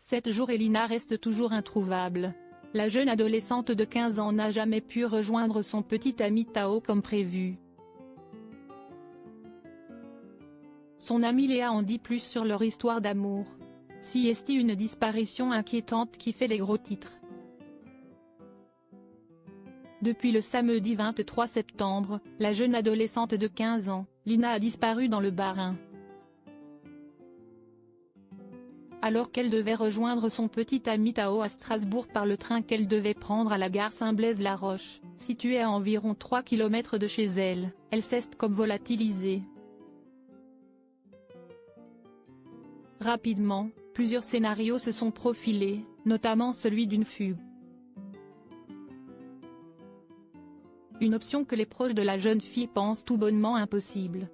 7 jours et Lina reste toujours introuvable. La jeune adolescente de 15 ans n'a jamais pu rejoindre son petit ami Tao comme prévu. Son amie Léa en dit plus sur leur histoire d'amour. Si une disparition inquiétante qui fait les gros titres. Depuis le samedi 23 septembre, la jeune adolescente de 15 ans, Lina a disparu dans le Bas-Rhin. Alors qu'elle devait rejoindre son petit ami Tao à Strasbourg par le train qu'elle devait prendre à la gare Saint-Blaise-la-Roche, située à environ 3 km de chez elle, elle s'est comme volatilisée. Rapidement, plusieurs scénarios se sont profilés, notamment celui d'une fugue. Une option que les proches de la jeune fille pensent tout bonnement impossible.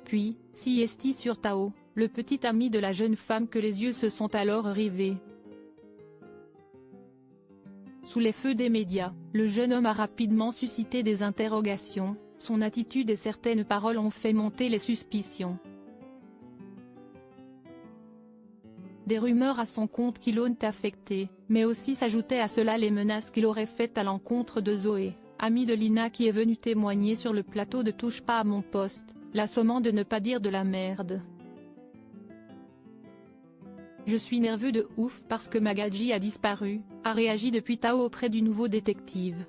Puis, si sur Tao, le petit ami de la jeune femme que les yeux se sont alors rivés. Sous les feux des médias, le jeune homme a rapidement suscité des interrogations, son attitude et certaines paroles ont fait monter les suspicions. Des rumeurs à son compte qui l'ont affecté, mais aussi s'ajoutaient à cela les menaces qu'il aurait faites à l'encontre de Zoé, amie de Lina qui est venue témoigner sur le plateau de Touche pas à mon poste, la sommant de ne pas dire de la merde. Je suis nerveux de ouf parce que Magadji a disparu, a réagi depuis Tao auprès du nouveau détective.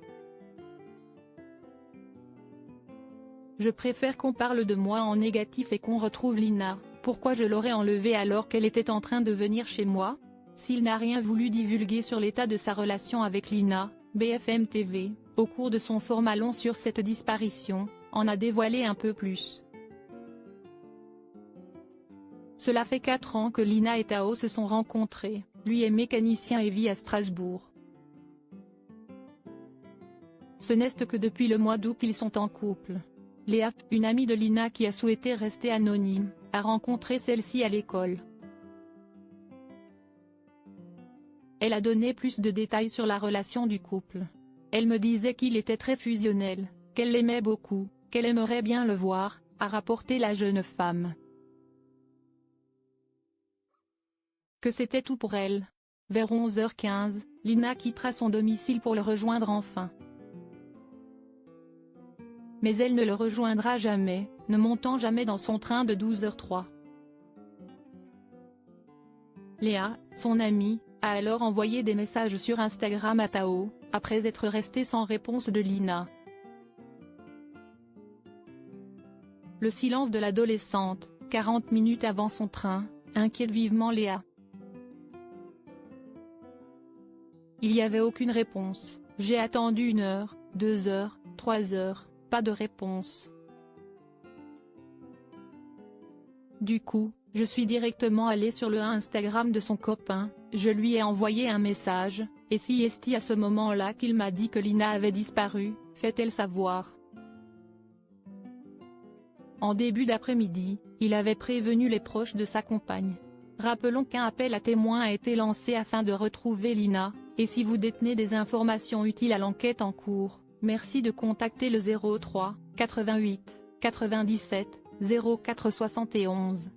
Je préfère qu'on parle de moi en négatif et qu'on retrouve Lina. Pourquoi je l'aurais enlevée alors qu'elle était en train de venir chez moi? S'il n'a rien voulu divulguer sur l'état de sa relation avec Lina, BFM TV, au cours de son format long sur cette disparition, en a dévoilé un peu plus. Cela fait 4 ans que Lina et Tao se sont rencontrés, lui est mécanicien et vit à Strasbourg. Ce n'est que depuis le mois d'août qu'ils sont en couple. Léa, une amie de Lina qui a souhaité rester anonyme, a rencontré celle-ci à l'école. Elle a donné plus de détails sur la relation du couple. Elle me disait qu'il était très fusionnel, qu'elle l'aimait beaucoup, qu'elle aimerait bien le voir, a rapporté la jeune femme. Que c'était tout pour elle. Vers 11h15, Lina quittera son domicile pour le rejoindre enfin. Mais elle ne le rejoindra jamais, ne montant jamais dans son train de 12h03. Léa, son amie, a alors envoyé des messages sur Instagram à Tao, après être restée sans réponse de Lina. Le silence de l'adolescente, 40 minutes avant son train, inquiète vivement Léa. Il n'y avait aucune réponse, j'ai attendu 1 heure, 2 heures, 3 heures, pas de réponse. Du coup, je suis directement allée sur le Instagram de son copain, je lui ai envoyé un message, et si à ce moment-là qu'il m'a dit que Lina avait disparu, fait-elle savoir. En début d'après-midi, il avait prévenu les proches de sa compagne. Rappelons qu'un appel à témoins a été lancé afin de retrouver Lina, et si vous détenez des informations utiles à l'enquête en cours, merci de contacter le 03 88 97 04 71.